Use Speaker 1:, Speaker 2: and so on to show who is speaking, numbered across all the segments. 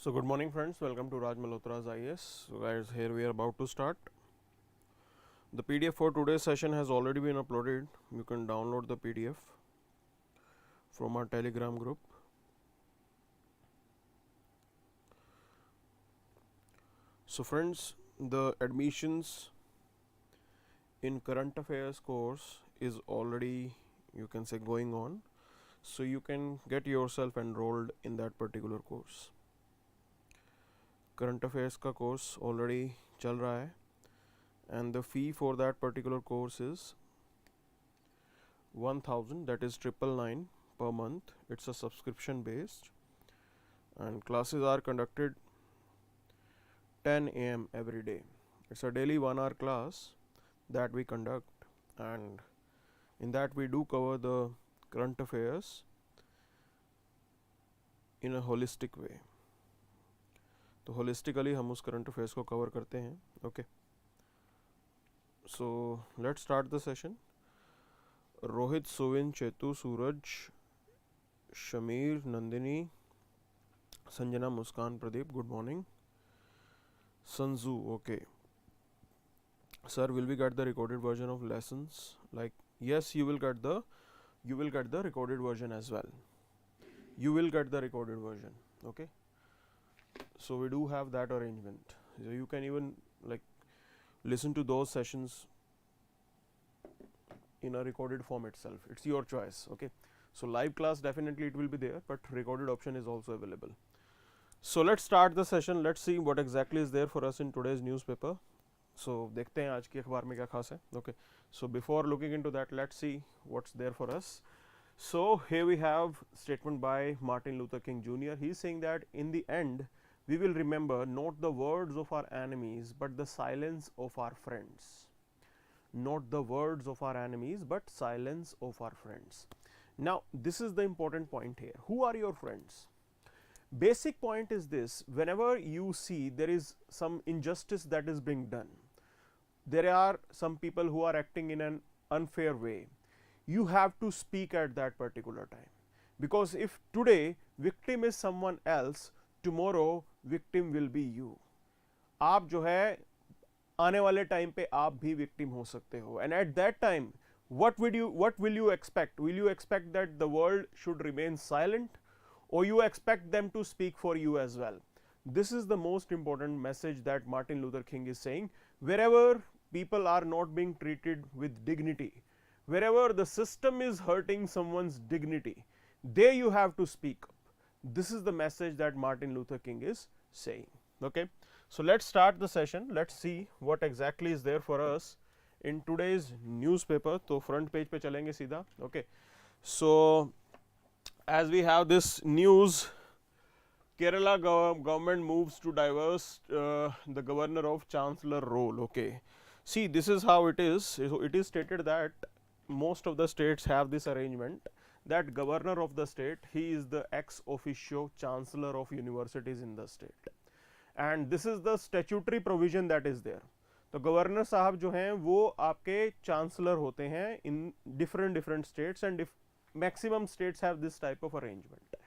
Speaker 1: So good morning friends, welcome to Raj Malhotra IAS. So guys, here we are about to start. The PDF for today's session has already been uploaded. You can download the PDF from our Telegram group. So friends, the admissions in current affairs course is already, you can say, going on. So you can get yourself enrolled in that particular course. Current affairs का course already चल रहा है and the fee for that particular course is 1000, that is 999 per month. It's a subscription based and classes are conducted 10 a.m. every day. It's a daily 1 hour class that we conduct, and in that we do cover the current affairs in a holistic way. तो holistically हम उस current affairs को cover करते हैं. Okay, so let's start the session. Rohit, Suvin, Chetu, Suraj, Shamir, Nandini, Sanjana, Muskan, Pradeep, good morning. Sanju, okay sir, will we get the recorded version of lessons? Like yes, you will get the recorded version as well. You will get the recorded version. Okay, so we do have that arrangement. So you can even like listen to those sessions in a recorded form itself. It's your choice. Okay, so live class definitely it will be there, but recorded option is also available. So let's start the session. Let's see what exactly is there for us in today's newspaper. So देखते हैं आज की अखबार में क्या खास है. Okay, so before looking into that, let's see what's there for us. So here we have statement by Martin Luther King Jr. He is saying that in the end we will remember not the words of our enemies but the silence of our friends. Not the words of our enemies but silence of our friends. Now this is the important point here. Who are your friends? Basic point is this: whenever you see there is some injustice that is being done, there are some people who are acting in an unfair way, you have to speak at that particular time, because if today victim is someone else, tomorrow victim will be you. आप जो है आने वाले time पे आप भी victim हो सकते हो, and at that time what will you expect? Will you expect that the world should remain silent, or you expect them to speak for you as well? This is the most important message that Martin Luther King is saying. Wherever people are not being treated with dignity, wherever the system is hurting someone's dignity, there you have to speak up. This is the message that Martin Luther King is saying. Okay, so let's start the session. Let's see what exactly is there for us in today's newspaper. तो front page पे चलेंगे सीधा. Okay, so as we have this news, Kerala government moves to divest the governor of chancellor role. Okay, see, this is how it is. So it is stated that most of the states have this arrangement that governor of the state, he is the ex officio chancellor of universities in the state, and this is the statutory provision that is there. तो governor साहब जो हैं वो आपके chancellor होते हैं in different states, and maximum states have this type of arrangement.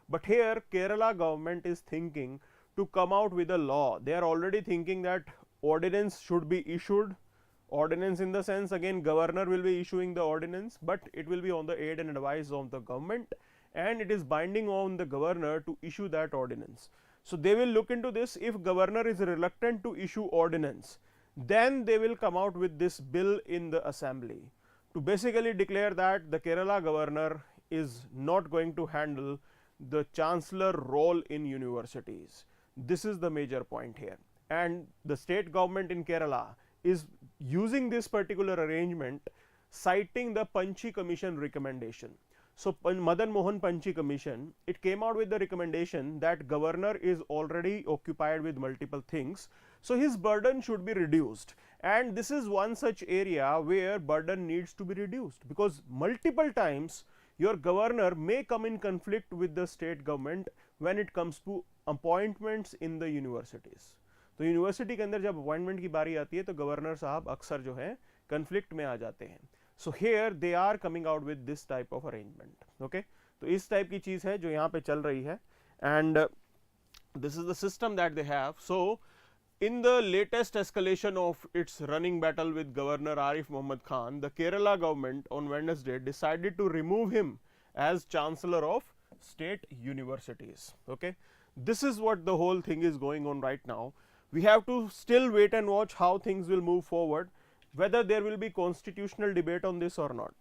Speaker 1: But here Kerala government is thinking to come out with a law. They are already thinking that ordinance should be issued. Ordinance in the sense, again, governor will be issuing the ordinance, but it will be on the aid and advice of the government, and it is binding on the governor to issue that ordinance. So they will look into this. If governor is reluctant to issue ordinance, then they will come out with this bill in the assembly to basically declare that the Kerala governor is not going to handle the chancellor role in universities. This is the major point here, and the state government in Kerala is using this particular arrangement, citing the Panchi Commission recommendation. So Madan Mohan Panchi Commission, it came out with the recommendation that governor is already occupied with multiple things, so his burden should be reduced, and this is one such area where burden needs to be reduced, because multiple times your governor may come in conflict with the state government when it comes to appointments in the universities. तो university के अंदर जब appointment की बारी आती है तो governor साहब अक्सर जो है कन्फ्लिक्ट में आ जाते हैं. So here they are coming out with this type of arrangement. Okay, तो इस टाइप की चीज़ है जो यहाँ पे चल रही है. And This is the system that they have. So in the latest escalation of its running battle with Governor Arif Muhammad Khan, the Kerala government on Wednesday decided to remove him as Chancellor of State Universities. Okay, this is what the whole thing is going on right now. We have to still wait and watch how things will move forward, whether there will be constitutional debate on this or not.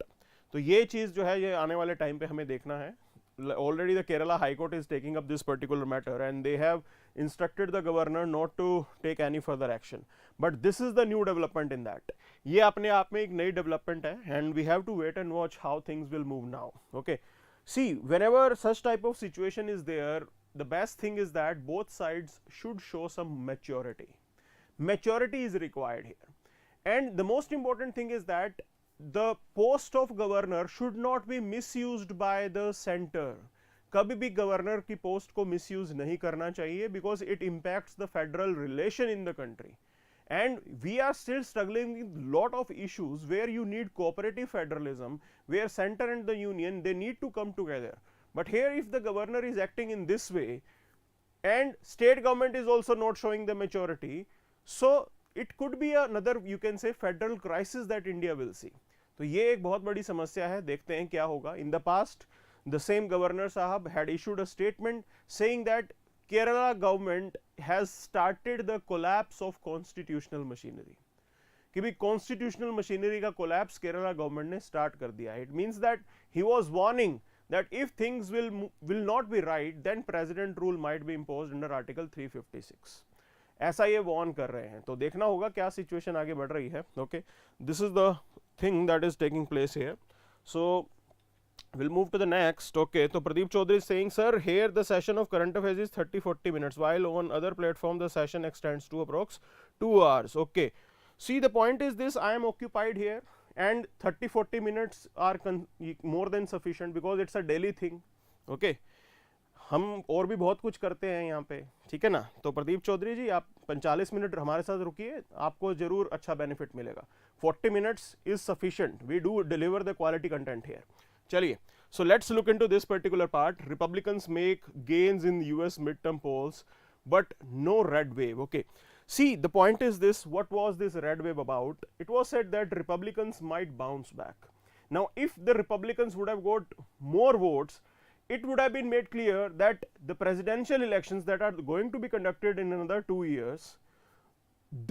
Speaker 1: तो ये चीज़ जो है ये आने वाले time पे हमें देखना है. Already the Kerala High Court is taking up this particular matter and they have instructed the governor not to take any further action. But this is the new development in that. ये अपने आप में एक नई development है and we have to wait and watch how things will move now. Okay. See, whenever such type of situation is there, the best thing is that both sides should show some maturity. Maturity is required here. And the most important thing is that the post of governor should not be misused by the center. कभी भी governor की post को misuse नहीं करना चाहिए because it impacts the federal relation in the country. And we are still struggling with lot of issues where you need cooperative federalism, where center and the union they need to come together. But here if the governor is acting in this way and state government is also not showing the maturity, so it could be another you can say federal crisis that India will see. तो ये एक बहुत बड़ी समस्या है, देखते हैं क्या होगा. In the past the same governor साहब had issued a statement saying that Kerala government has started the collapse of constitutional machinery, कि भी कॉन्स्टिट्यूशनल मशीनरी का कोलैप्स केरला गवर्नमेंट ने स्टार्ट कर दिया है. It means that he was warning that if things will not be right, then president rule might be imposed under article 356. ऐसा ये warn कर रहे हैं. तो देखना होगा क्या सिचुएशन आगे बढ़ रही है. Okay, this is the thing that is taking place here. So we'll move to the next. Okay, so Pradeep Chaudhary is saying, sir, here the session of current affairs is 30-40 minutes, while on other platform the session extends to approx 2 hours. Okay, see the point is this, I am occupied here and 30-40 minutes are more than sufficient because it's a daily thing. Okay, हम और भी बहुत कुछ करते हैं यहाँ पे, ठीक है ना. तो प्रदीप चौधरी जी आप 45 मिनट हमारे साथ रुकिए, आपको जरूर अच्छा बेनिफिट मिलेगा. 40 minutes is sufficient, we do deliver the quality content here. चलिए, so let's look into this particular part. Republicans make gains in US mid term polls but no red wave. Okay, see the point is this, what was this red wave about? It was said that Republicans might bounce back. Now if the Republicans would have got more votes, it would have been made clear that the presidential elections that are going to be conducted in another 2 years,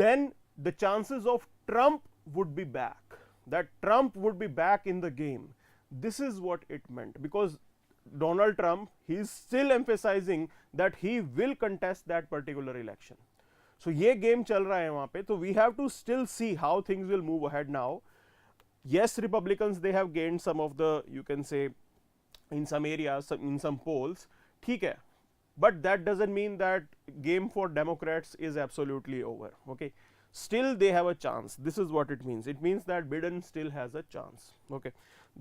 Speaker 1: then the chances of Trump would be back, that Trump would be back in the game. This is what it meant, because Donald Trump, he is still emphasizing that he will contest that particular election. So ये game चल रहा है वहाँ पे. तो we have to still see how things will move ahead now. Yes, Republicans they have gained some of the you can say in some areas, in some polls, ठीक है, but that doesn't mean that game for Democrats is absolutely over. Okay, still they have a chance. This is what it means. It means that Biden still has a chance. Okay,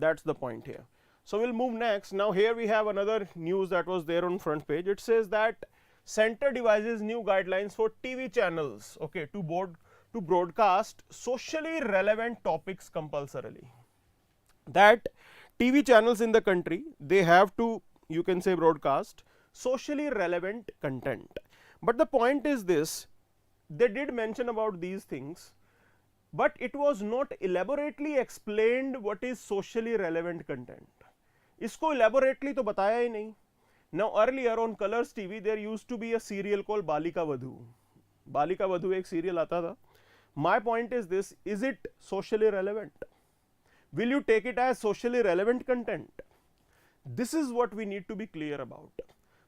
Speaker 1: that's the point here. So we'll move next. Now here we have another news that was there on front page. It says that center devises new guidelines for TV channels, okay, to broadcast socially relevant topics compulsorily. That TV channels in the country, they have to you can say broadcast socially relevant content. But the point is this, they did mention about these things, but it was not elaborately explained what is socially relevant content. इसको elaborately तो बताया ही नहीं. Now earlier on Colors TV there used to be a serial called Balika Vadhu. Balika Vadhu एक serial आता था. My point is this, is it socially relevant? Will you take it as socially relevant content? This is what we need to be clear about.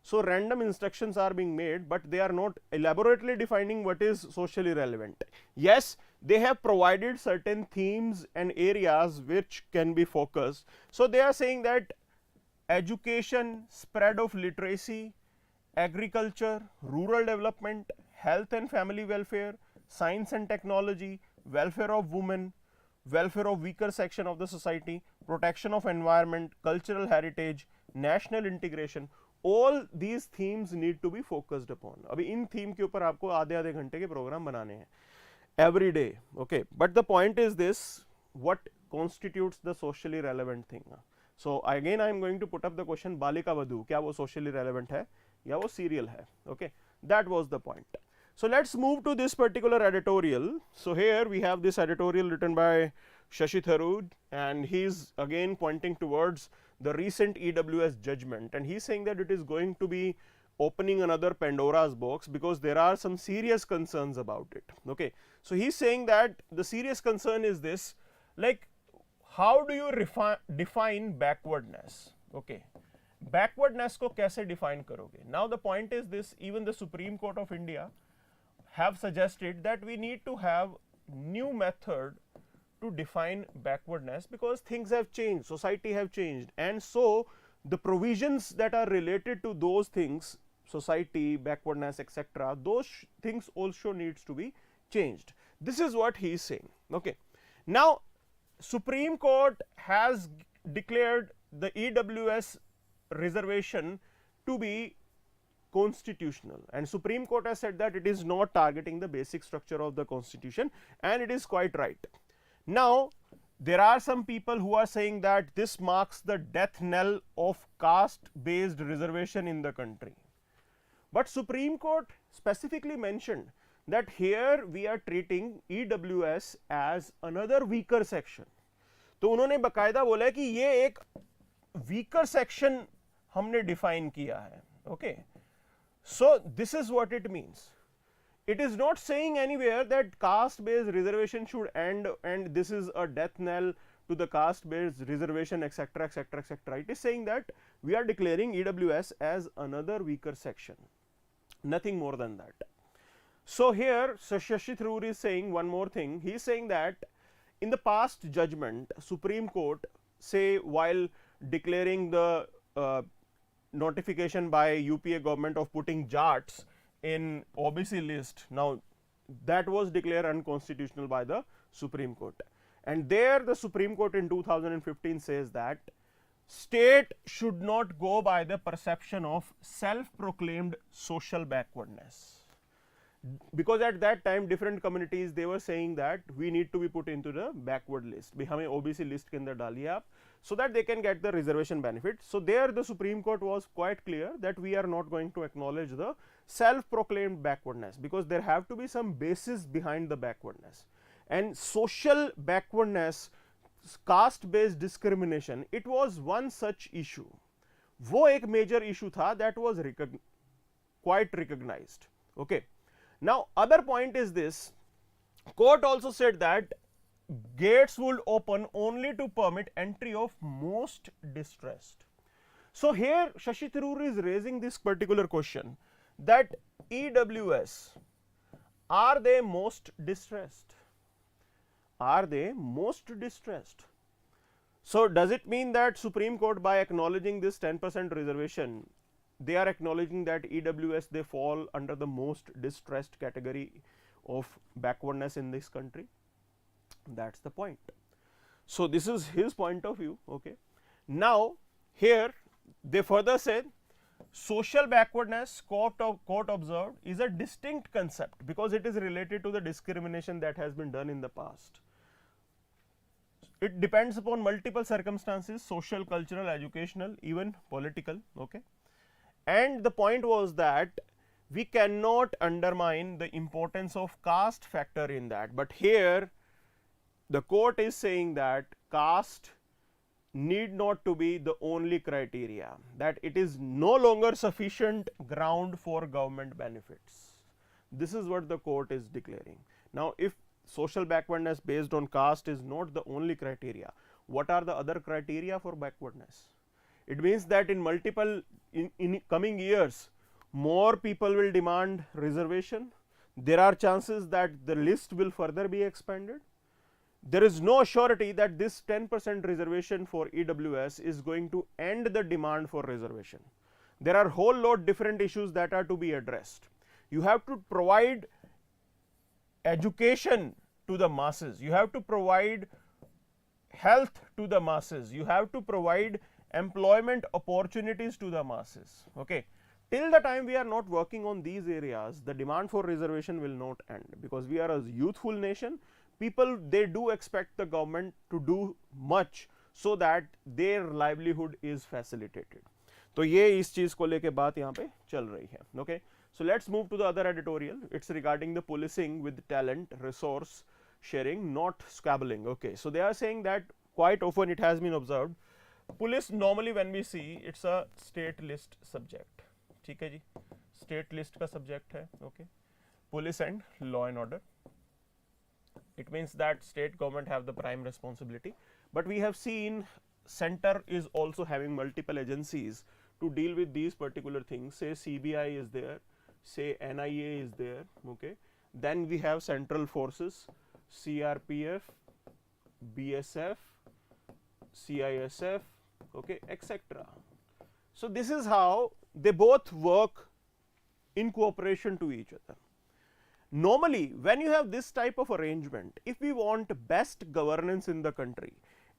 Speaker 1: So random instructions are being made, but they are not elaborately defining what is socially relevant. Yes, they have provided certain themes and areas which can be focused. So they are saying that education, spread of literacy, agriculture, rural development, health and family welfare, science and technology, welfare of women, welfare of weaker section of the society, protection of environment, cultural heritage, national integration, all these themes need to be focused upon. अभी इन theme के ऊपर आपको आधे घंटे के programme बनाने हैं every day. Okay, but the point is this, what constitutes the socially relevant thing? So again I am going to put up the question, Balika Vadhu क्या वो socially relevant है या वो serial है? Okay, That was the point. So let's move to this particular editorial. So here we have this editorial written by Shashi Tharoor, and he's again pointing towards the recent EWS judgment, and he's saying that it is going to be opening another Pandora's box because there are some serious concerns about it. Okay, so he's saying that the serious concern is this, like, how do you define backwardness? Okay, backwardness को कैसे define करोगे? Now the point is this, even the Supreme Court of India have suggested that we need to have new method to define backwardness because things have changed, society have changed, and so the provisions that are related to those things, society, backwardness, etc., those things also needs to be changed. This is what he is saying. Okay, now Supreme Court has declared the EWS reservation to be constitutional, and Supreme Court has said that it is not targeting the basic structure of the constitution, and it is quite right. Now there are some people who are saying that this marks the death knell of caste based reservation in the country, but Supreme Court specifically mentioned that here we are treating EWS as another weaker section. तो उन्होंने बकायदा बोला है कि ये एक weaker section हमने define किया है. Okay, so this is what it means. It is not saying anywhere that caste based reservation should end and this is a death knell to the caste based reservation, etc., etc., etc. It is saying that we are declaring EWS as another weaker section, nothing more than that. So here Shashi Tharoor is saying one more thing. He is saying that in the past judgment, Supreme Court, say while declaring the notification by UPA government of putting Jats in OBC list, now that was declared unconstitutional by the Supreme Court, and there the Supreme Court in 2015 says that state should not go by the perception of self-proclaimed social backwardness, because at that time different communities they were saying that we need to be put into the backward list, bhi hame OBC list ke andar daliye aap, so that they can get the reservation benefit. So there the Supreme Court was quite clear that we are not going to acknowledge the self-proclaimed backwardness because there have to be some basis behind the backwardness, and social backwardness, caste based discrimination, it was one such issue. वो एक major issue था that was quite recognized. Okay, now other point is this, court also said that gates would open only to permit entry of most distressed. So here Shashi Tharoor is raising this particular question that EWS, are they most distressed? Are they most distressed? So does it mean that Supreme Court, by acknowledging this 10% reservation, they are acknowledging that EWS, they fall under the most distressed category of backwardness in this country? That's the point. So this is his point of view. Okay, now here they further said social backwardness, court observed, is a distinct concept because it is related to the discrimination that has been done in the past. It depends upon multiple circumstances, social, cultural, educational, even political. Okay, and the point was that we cannot undermine the importance of caste factor in that, but here the court is saying that caste need not to be the only criteria, that it is no longer sufficient ground for government benefits. This is what the court is declaring. Now if social backwardness based on caste is not the only criteria, what are the other criteria for backwardness? It means that in multiple in coming years more people will demand reservation, there are chances that the list will further be expanded. There is no surety that this 10% reservation for EWS is going to end the demand for reservation. There are whole lot different issues that are to be addressed. You have to provide education to the masses, you have to provide health to the masses, you have to provide employment opportunities to the masses. Okay, till the time we are not working on these areas, the demand for reservation will not end, because we are a youthful nation. People, they do expect the government to do much so that their livelihood is facilitated. तो ये इस चीज को लेके बात यहाँ पे चल रही है. Okay, so let's move to the other editorial. It's regarding the policing with talent resource sharing, not squabbling. Okay, so they are saying that quite often it has been observed, police normally when we see it's a state list subject. ठीक है जी, state list का subject है. Okay, police and law and order. It means that state government have the prime responsibility, but we have seen center is also having multiple agencies to deal with these particular things. Say CBI is there, say NIA is there. Okay, then we have central forces, CRPF, BSF, CISF, okay, etc. So this is how they both work in cooperation to each other. Normally when you have this type of arrangement, if we want best governance in the country,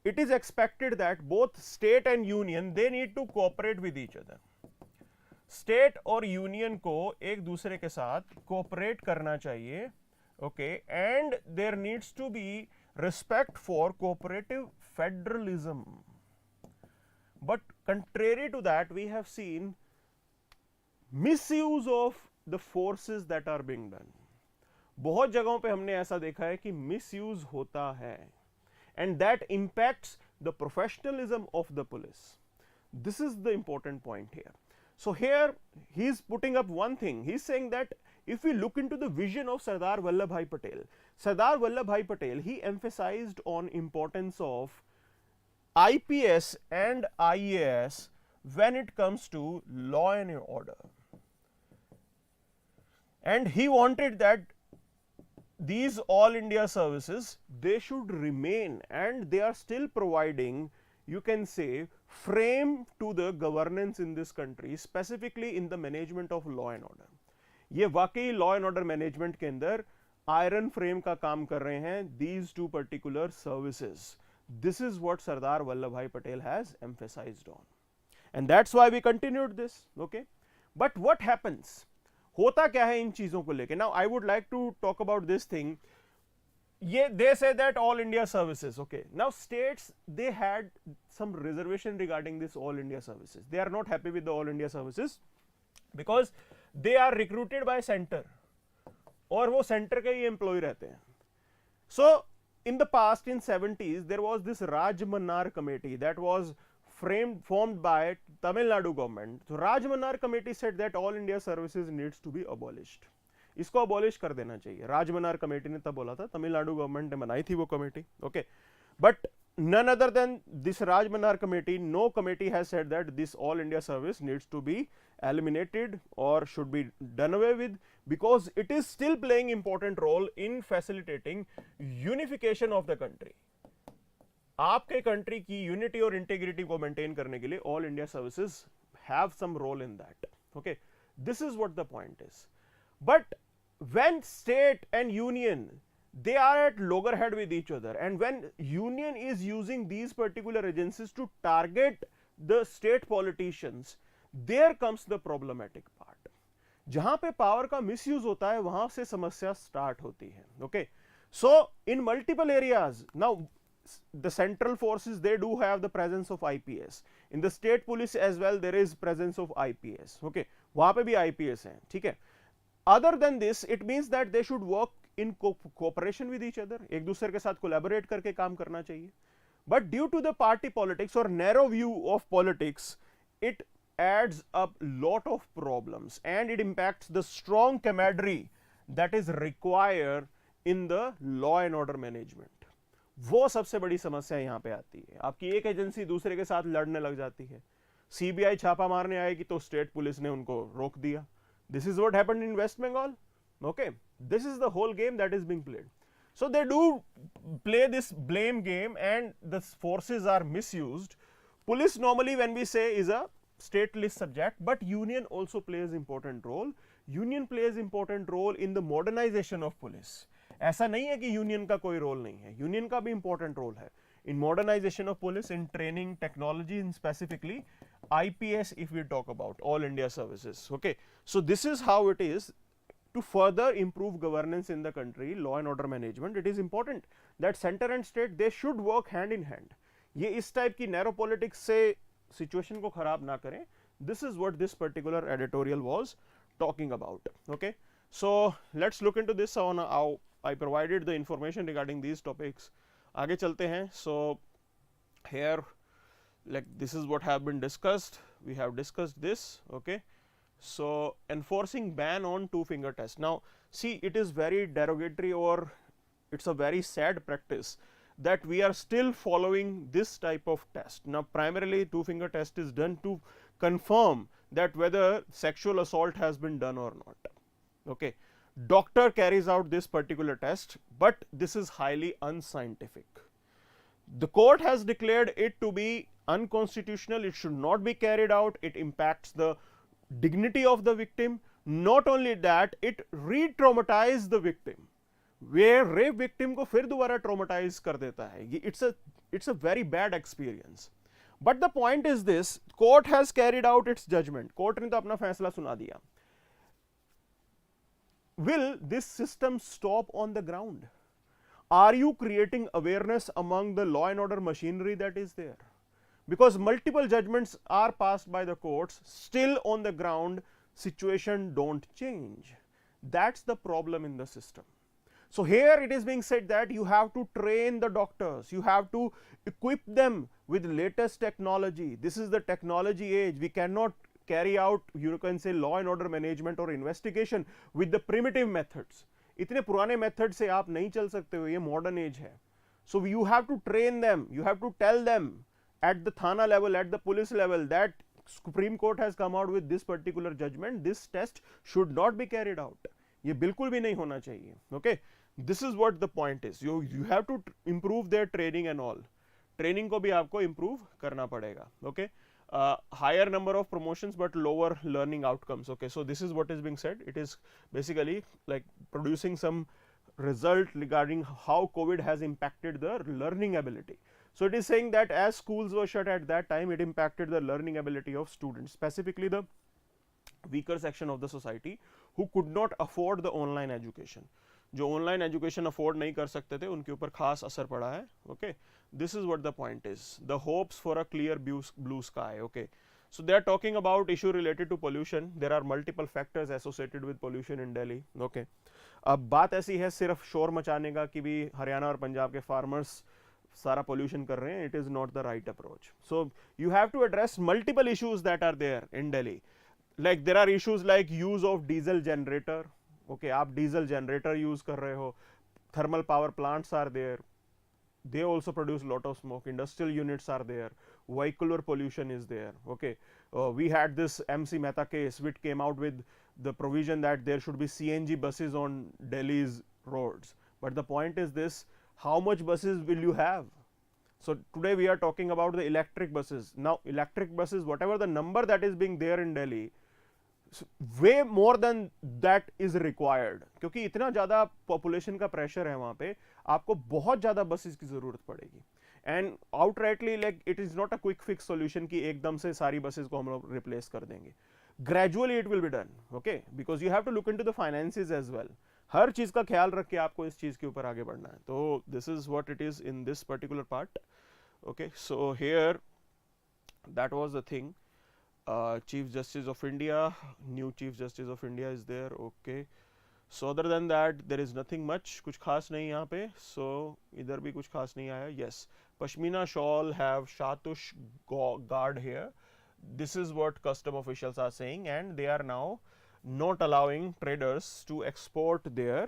Speaker 1: it is expected that both state and union they need to cooperate with each other. State और union को एक दूसरे के साथ cooperate करना चाहिए. Okay, and there needs to be respect for cooperative federalism. But contrary to that we have seen misuse of the forces that are being done. बहुत जगहों पे हमने ऐसा देखा है कि मिसयूज होता है, and that impacts the professionalism of the police. This is the important point here. So here he is putting up one thing. He is saying that if we look into the vision of Sardar Vallabhbhai Patel, Sardar Vallabhbhai Patel, he emphasized on importance of IPS and IAS when it comes to law and order, and he wanted that these all India services they should remain, and they are still providing, you can say, frame to the governance in this country, specifically in the management of law and order. ये वाकई law and order management के अंदर iron frame का काम कर रहे हैं these two particular services. This is what Sardar Vallabhbhai Patel has emphasized on, and that's why we continued this. Okay, but what happens, होता क्या है इन चीजों को लेके. Now I would like to talk about this thing. ये they say that all India services. Okay, now states they had some reservation regarding this all India services. They are not happy with the all India services because they are recruited by centre, और वो centre के ही employ रहते हैं. So in the past in 70s there was this Rajamannar committee that was formed by Tamil Nadu government. So Raj Malhotra committee said that all India services needs to be abolished. इसको abolish कर देना चाहिए. राज Mannar committee ने तब बोला था, Tamil Nadu government ने बनाई थी वो committee. Okay, but none other than this Raj Malhotra committee, no committee has said that this all India service needs to be eliminated or should be done away with, because it is still playing important role in facilitating unification of the country. आपके country की unity और integrity को maintain करने के लिए all India services have some role in that. Okay, this is what the point is. But when state and union they are at loggerhead with each other, and when union is using these particular agencies to target the state politicians, there comes the problematic part. जहां पे power का misuse होता है वहां से समस्या start होती है. Okay, so in multiple areas now the central forces they do have the presence of IPS. In the state police as well there is presence of IPS. Okay, वहां पे भी IPS हैं. ठीक है, other than this it means that they should work in cooperation with each other. एक दूसरे के साथ collaborate करके काम करना चाहिए. But due to the party politics or narrow view of politics, it adds up lot of problems and it impacts the strong camaraderie that is required in the law and order management. वो सबसे बड़ी समस्या यहां पे आती है. आपकी एक एजेंसी दूसरे के साथ लड़ने लग जाती है. सीबीआई छापा मारने आएगी तो स्टेट पुलिस ने उनको रोक दिया. This is what happened in West Bengal. Okay, this is the whole game that is being played. So they do play this blame game and the forces are misused. Police normally when we say is a state list subject, but union also plays important role. Union plays important role in the modernization of police. ऐसा नहीं है कि union का कोई role नहीं है, union का भी इंपॉर्टेंट रोल है in modernisation of police, in training, technology, in specifically IPS if we talk about all India services. Okay, so this is how it is to further improve governance in the country, law and order management. It is important that center and state they should work hand in hand. ये इस type की narrow politics से situation को खराब ना करें. This is what this particular editorial was talking about. Okay, so let's look into this on how I provided the information regarding these topics. आगे चलते हैं. So here, like, this is what have been discussed. We have discussed this. Okay, so enforcing ban on two finger test. Now see, it is very derogatory, or it's a very sad practice that we are still following this type of test. Now primarily two finger test is done to confirm that whether sexual assault has been done or not. Okay, doctor carries out this particular test, but this is highly unscientific. The court has declared it to be unconstitutional. It should not be carried out. It impacts the dignity of the victim. Not only that, it re-traumatize the victim, where rape victim को फिर दोबारा traumatize कर देता है. It's a very bad experience. But the point is this: court has carried out its judgment. Court ने तो अपना फैसला सुना दिया. Will this system stop on the ground? Are you creating awareness among the law and order machinery that is there? Because multiple judgments are passed by the courts, still on the ground situation don't change. That's the problem in the system. So here it is being said that you have to train the doctors, you have to equip them with latest technology. This is the technology age. We cannot carry out, you can say, law and order management or investigation with the primitive methods. इतने पुराने method से आप नहीं चल सकते हो, ये modern age है. So you have to train them, you have to tell them at the Thana level, at the police level, that Supreme Court has come out with this particular judgment. This test should not be carried out. ये बिल्कुल भी नहीं होना चाहिए. Okay, this is what the point is. You have to improve their training and all. Training को भी आपको improve करना पड़ेगा. Okay, higher number of promotions but lower learning outcomes. Okay, so this is what is being said. It is basically like producing some result regarding how COVID has impacted the learning ability. So it is saying that as schools were shut at that time, it impacted the learning ability of students, specifically the weaker section of the society who could not afford the online education. जो online education afford नहीं कर सकते थे, उनके ऊपर खास असर पड़ा है. Okay, this is what the point is. The hopes for a clear blue sky. Okay, so they are talking about issue related to pollution. There are multiple factors associated with pollution in Delhi. Okay, अब बात ऐसी है सिर्फ शोर मचाने का कि भी हरियाणा और पंजाब के farmers सारा pollution कर रहे हैं. It is not the right approach. So you have to address multiple issues that are there in Delhi. Like there are issues like use of diesel generator. Okay, आप diesel generator use कर रहे हो. Thermal power plants are there. They also produce lot of smoke. Industrial units are there. Vehicular pollution is there. Okay, we had this MC Mehta case which came out with the provision that there should be CNG buses on Delhi's roads. But the point is this: how much buses will you have? So today we are talking about the electric buses. Now electric buses, whatever the number that is being there in Delhi, way more than that is required. क्योंकि इतना ज़्यादा population का pressure है वहाँ पे, आपको बहुत ज़्यादा buses की ज़रूरत पड़ेगी. And outrightly, like, it is not a quick fix solution कि एकदम से सारी buses को हम लोग replace कर देंगे. Gradually it will be done. Okay, because you have to look into the finances as well. हर चीज़ का ख्याल रख के आपको इस चीज़ के ऊपर आगे बढ़ना है. तो this is what it is in this particular part. Okay, so here that was the thing. Chief Justice of India, new Chief Justice of India is there. Okay, so other than that there is nothing much. कुछ खास नहीं यहाँ पे. So इधर भी कुछ खास नहीं आया. Yes, Pashmina shawl have Shatush guard here. This is what custom officials are saying, and they are now not allowing traders to export their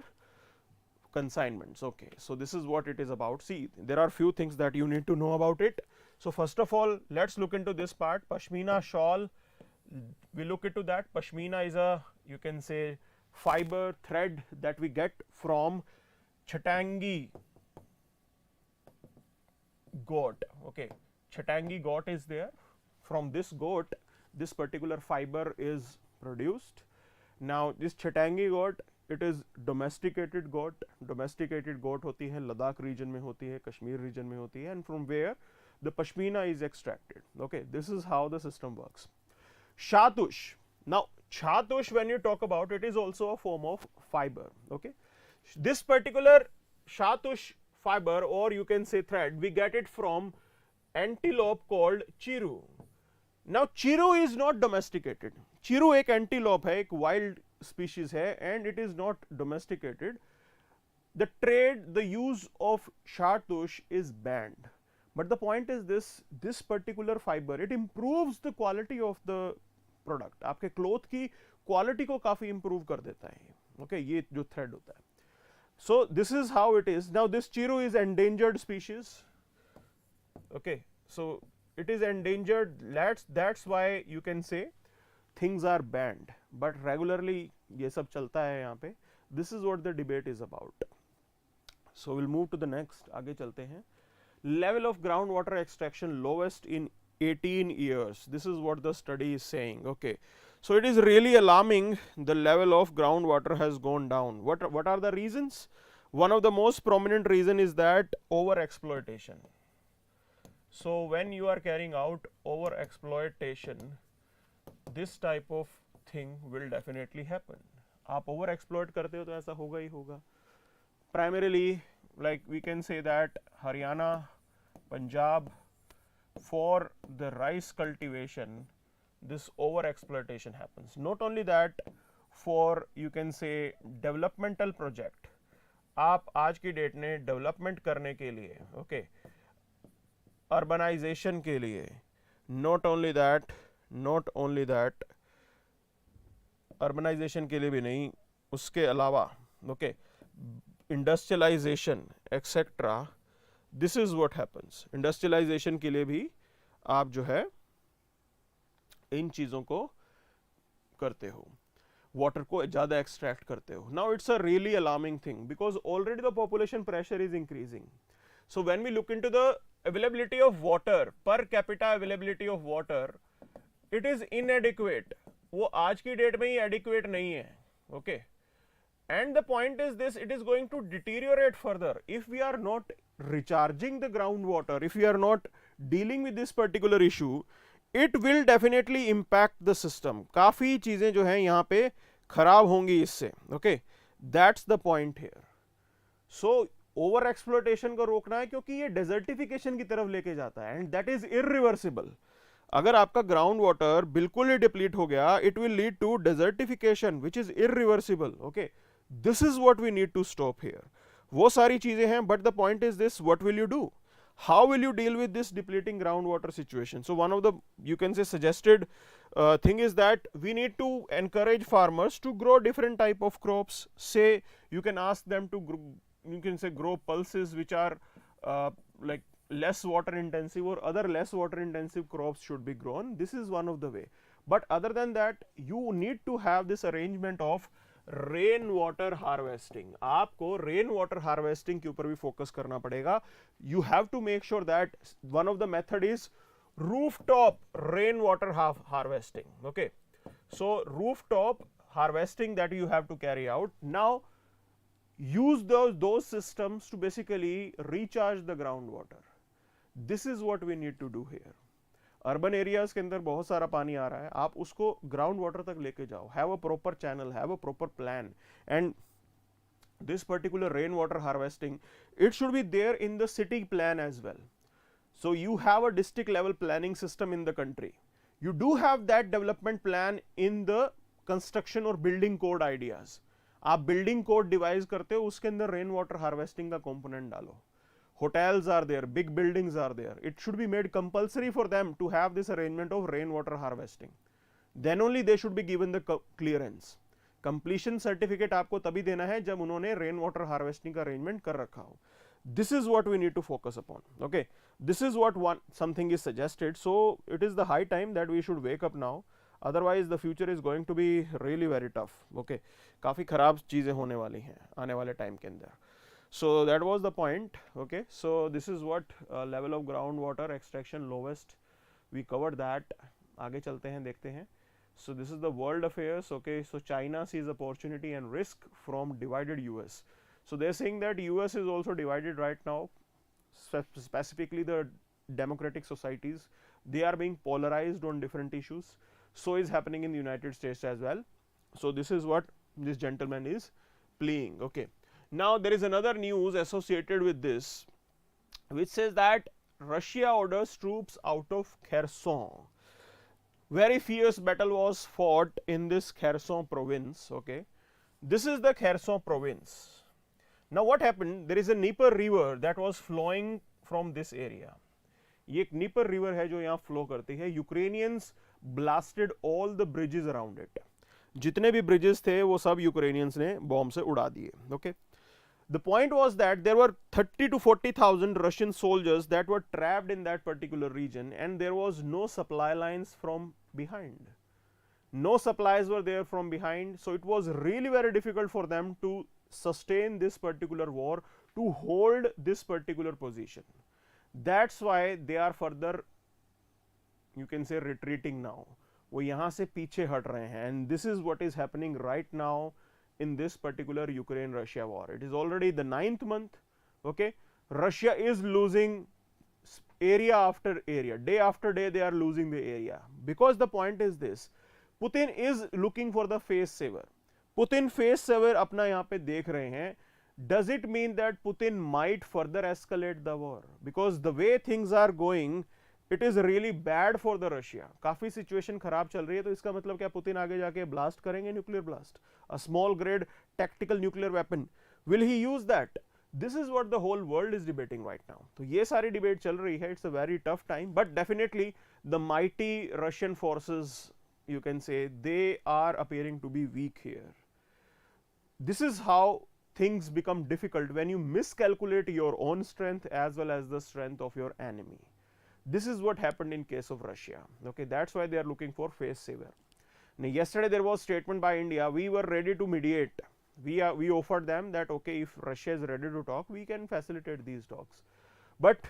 Speaker 1: consignments. Okay, so this is what it is about. See, there are few things that you need to know about it. So first of all, let's look into this part. Pashmina shawl, we look into that. Pashmina is a, you can say, fiber thread that we get from Chatangi goat. Okay, Chatangi goat is there. From this goat, this particular fiber is produced. Now this Chatangi goat, it is domesticated goat. Domesticated goat होती है Ladakh region में होती है, Kashmir region में होती है, and from where the pashmina is extracted. Okay, this is how the system works. Shatush. Now Shatush, when you talk about it, is also a form of fiber. Okay, this particular Shatush fiber, or you can say thread, we get it from antelope called chiru. Now chiru is not domesticated. Chiru एक antelope है, एक wild species है, and it is not domesticated. The trade, the use of shartush is banned, but the point is this particular fiber, it improves the quality of the product. आपके cloth की quality को काफी improve कर देता है. Okay, ये जो thread होता है. So this is how it is. Now this chiru is endangered species. Okay, so it is endangered. That's why you can say things are banned, but regularly ये सब चलता है यहाँ पे. This is what the debate is about. So we'll move to the next. आगे चलते हैं. Level of groundwater extraction lowest in 18 years. This is what the study is saying. Okay, so it is really alarming. The level of groundwater has gone down. What are the reasons? One of the most prominent reason is that over exploitation. So when you are carrying out over exploitation, this type of thing will definitely happen. आप over exploit करते हो तो ऐसा होगा ही होगा. Primarily, like we can say that Haryana, Punjab, for the rice cultivation, this over exploitation happens. Not only that, for you can say developmental project, आप आज की डेट में डेवलपमेंट करने के लिए, ओके, अर्बनाइजेशन के लिए, not only that, अर्बनाइजेशन के लिए भी नहीं, उसके अलावा, okay, industrialisation etcetera. This is what happens. Industrialisation के लिए भी आप जो है इन चीजों को करते हो, वाटर को ज्यादा एक्सट्रैक्ट करते हो. Now it's a really alarming thing because already the population pressure is increasing. So when we look into the availability of water, per capita availability of water, it is inadequate. वो आज की date में ही adequate नहीं है. Okay, and the point is this, it is going to deteriorate further if we are not recharging the groundwater, if we are not dealing with this particular issue. It will definitely impact the system. काफी चीजें जो हैं यहाँ पे खराब होंगी इससे. Okay, that's the point here. So over exploitation को रोकना है क्योंकि ये desertification की तरफ लेके जाता है, and that is irreversible. अगर आपका ग्राउंड वाटर बिल्कुल ही डिप्लीट हो गया, it will lead to desertification which is irreversible. Okay, this is what we need to stop here. वो सारी चीजें हैं, but the point is this, what will you do? How will you deal with this depleting groundwater situation? So one of the, you can say, suggested thing is that we need to encourage farmers to grow different type of crops. Say you can ask them to you can say grow pulses which are like less water intensive, or other less water intensive crops should be grown. This is one of the way. But other than that, you need to have this arrangement of rain water harvesting. आपको rain water harvesting के ऊपर भी focus करना पड़ेगा. You have to make sure that one of the method is rooftop rain water harvesting. Okay, so rooftop harvesting that you have to carry out. Now use those systems to basically recharge the groundwater. This is what we need to do here. Urban areas के अंदर बहुत सारा पानी आ रहा है, आप उसको ground water तक लेके जाओ. Have a proper channel, have a proper plan, and this particular rain water harvesting, it should be there in the city plan as well. So you have a district level planning system in the country. You do have that development plan in the construction और building code ideas. आप building code devise करते हो, उसके अंदर rain water harvesting का component डालो. Hotels are there, big buildings are there. It should be made compulsory for them to have this arrangement of rainwater harvesting. Then only they should be given the clearance. Completion certificate आपको तभी देना है जब उन्होंने rainwater harvesting का arrangement कर रखा हो. This is what we need to focus upon. Okay, this is what something is suggested. So it is the high time that we should wake up now. Otherwise the future is going to be really very tough. Okay, काफी खराब चीजें होने वाली हैं आने वाले time के अंदर. So that was the point. Okay, so this is what level of groundwater extraction lowest, we covered that. आगे चलते हैं, देखते हैं. So this is the world affairs. Okay, so China sees opportunity and risk from divided US. So they're saying that US is also divided right now, specifically the democratic societies, they are being polarized on different issues. So is happening in the United States as well. So this is what this gentleman is playing. Okay, now there is another news associated with this which says that Russia orders troops out of Kherson. very fierce battle was fought in this Kherson province. Okay, this is the Kherson province. Now what happened, there is a Dnieper river that was flowing from this area. ये एक Dnieper river है जो यहाँ flow करती है. Ukrainians blasted all the bridges around it. जितने भी bridges थे वो सब यूक्रेनियंस ने बॉम्ब से उड़ा दिए. Okay, the point was that there were 30 to 40,000 Russian soldiers that were trapped in that particular region, and there was no supply lines from behind. No supplies were there from behind, so it was really very difficult for them to sustain this particular war, to hold this particular position. That's why they are further, you can say, retreating now. वो यहाँ से पीछे हट रहे हैं, and this is what is happening right now in this particular Ukraine-Russia war. It is already the 9th month. Okay, Russia is losing area after area, day after day they are losing the area, because the point is this: Putin is looking for the face saver. Putin face saver अपना यहाँ पे देख रहे हैं. Does it mean that Putin might further escalate the war? Because the way things are going, it is really bad for the Russia. काफी situation खराब चल रही है, तो इसका मतलब क्या पुतिन आगे जाके blast करेंगे, nuclear blast, a small grade tactical nuclear weapon? Will he use that? This is what the whole world is debating right now. तो ये सारी debate चल रही है. It's a very tough time, but definitely the mighty Russian forces, you can say, they are appearing to be weak here. This is how things become difficult when you miscalculate your own strength as well as the strength of your enemy. This is what happened in case of Russia. Okay, that's why they are looking for face saver. Now, yesterday there was statement by India. We were ready to mediate. We offered them that okay, if Russia is ready to talk, we can facilitate these talks. But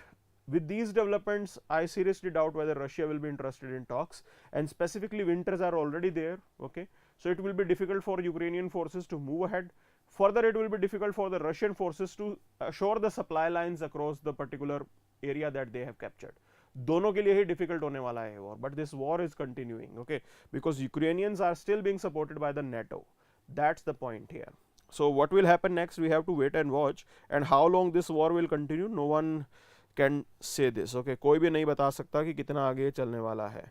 Speaker 1: with these developments, I seriously doubt whether Russia will be interested in talks. And specifically, winters are already there. Okay, so it will be difficult for Ukrainian forces to move ahead. Further, it will be difficult for the Russian forces to assure the supply lines across the particular area that they have captured. दोनों के लिए ही difficult होने वाला है war, but this war is continuing, okay, because Ukrainians are still being supported by the NATO. That's the point here. So what will happen next? We have to wait and watch, and how long this war will continue, no one can say this. Okay, कोई भी नहीं बता सकता कि कितना आगे चलने वाला है.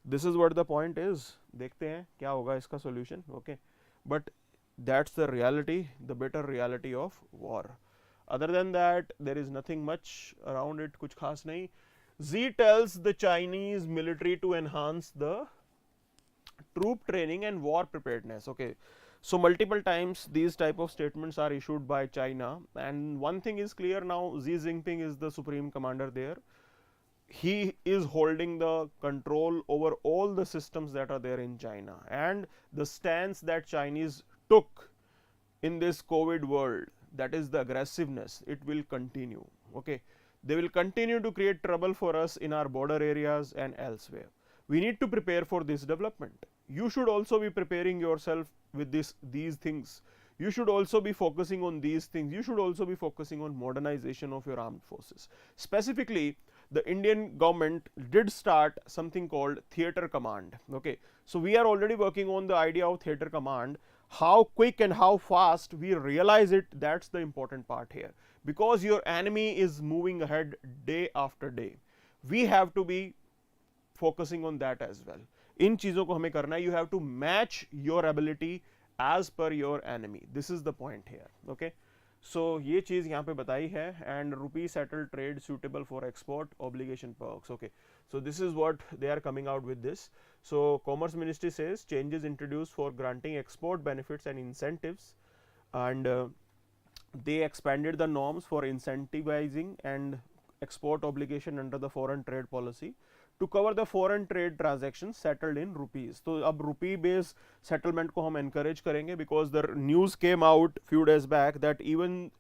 Speaker 1: This is what the point is. देखते हैं क्या होगा इसका solution. Okay, but that's the reality, the bitter reality of war. Other than that, there is nothing much around it. कुछ खास नहीं. Xi tells the Chinese military to enhance the troop training and war preparedness. Okay, so multiple times these type of statements are issued by China, and one thing is clear now: Xi Jinping is the supreme commander there. He is holding the control over all the systems that are there in China, and the stance that Chinese took in this COVID world, that is the aggressiveness, it will continue. Okay, they will continue to create trouble for us in our border areas and elsewhere. We need to prepare for this development. You should also be preparing yourself with these things. You should also be focusing on these things. You should also be focusing on modernization of your armed forces. Specifically, the Indian government did start something called theater command. Okay, so we are already working on the idea of theater command. How quick and how fast we realize it, that's the important part here, because your enemy is moving ahead day after day. We have to be focusing on that as well. इन चीजों को हमें करना है. You have to match your ability as per your enemy. This is the point here. Okay, so ये चीज यहाँ पे बताई है. And rupee settled trade suitable for export obligation perks. Okay, so this is what they are coming out with this. So Commerce Ministry says changes introduced for granting export benefits and incentives, and they expanded the norms for incentivizing and export obligation under the foreign trade policy to cover the foreign trade transactions settled in rupees. तो अब rupee based settlement को हम encourage करेंगे, because the news came out few days back that even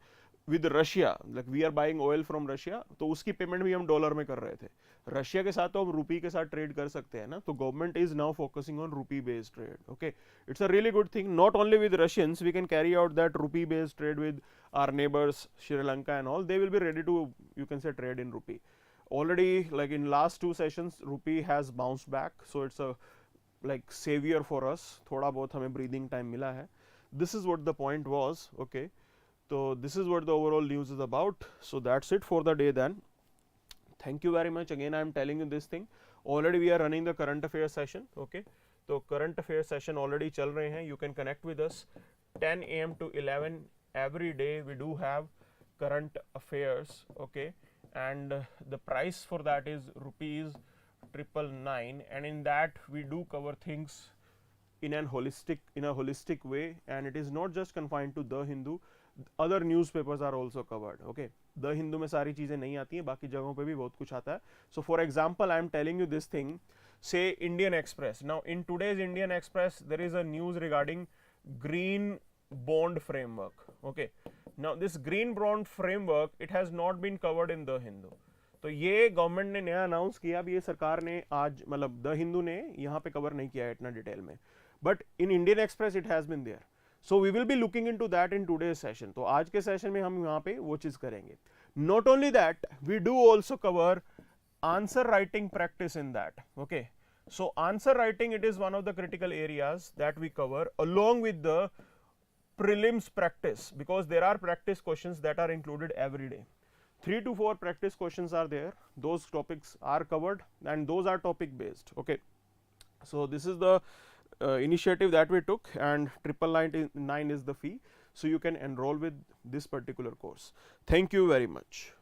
Speaker 1: with Russia, like we are buying oil from Russia, तो उसकी payment भी हम dollar में कर रहे थे. रशिया के साथ तो हम रुपी के साथ ट्रेड कर सकते हैं ना, तो government is now focusing on rupee based trade. Okay, it's a really good thing. Not only with Russians, we can carry out that rupee based trade with our neighbours Sri Lanka and all. They will be ready to, you can say, trade in rupee. Already, like in last 2 sessions, rupee has bounced back, so it's a like savior for us. थोड़ा बहुत हमें breathing time मिला है. This is what the point was. Okay, so this is what the overall news is about. So that's it for the day then. Thank you very much. Again, I am telling you this thing. Already we are running the current affairs session. Okay, so current affairs session already चल रहे हैं. You can connect with us 10 a.m. to 11 every day. We do have current affairs. Okay, and the price for that is ₹999, and in that we do cover things in a holistic way, and it is not just confined to The Hindu. Other newspapers are also covered. Okay, The Hindu में सारी चीज़ें नहीं आती हैं, बाकी जगहों पे भी बहुत कुछ आता है. So for example, I am telling you this thing. Say Indian Express. Now in today's Indian Express, there is a news regarding green bond framework. Okay, now this green bond framework, it has not been covered in The Hindu. तो ये government ने नया announce किया. अब ये सरकार ने आज मतलब द हिंदू ने यहाँ पे कवर नहीं किया है इतना डिटेल में, but in Indian Express it has been there. So we will be looking into that in today's session. तो आज के सेशन में हम यहाँ पे वो चीज करेंगे. Not only that, we do also cover answer writing practice in that. Okay, so answer writing, it is one of the critical areas that we cover along with the prelims practice, because there are practice questions that are included every day. 3 to 4 practice questions are there. Those topics are covered and those are topic based. Okay, so this is the initiative that we took, and 999 is the fee, so you can enroll with this particular course. Thank you very much.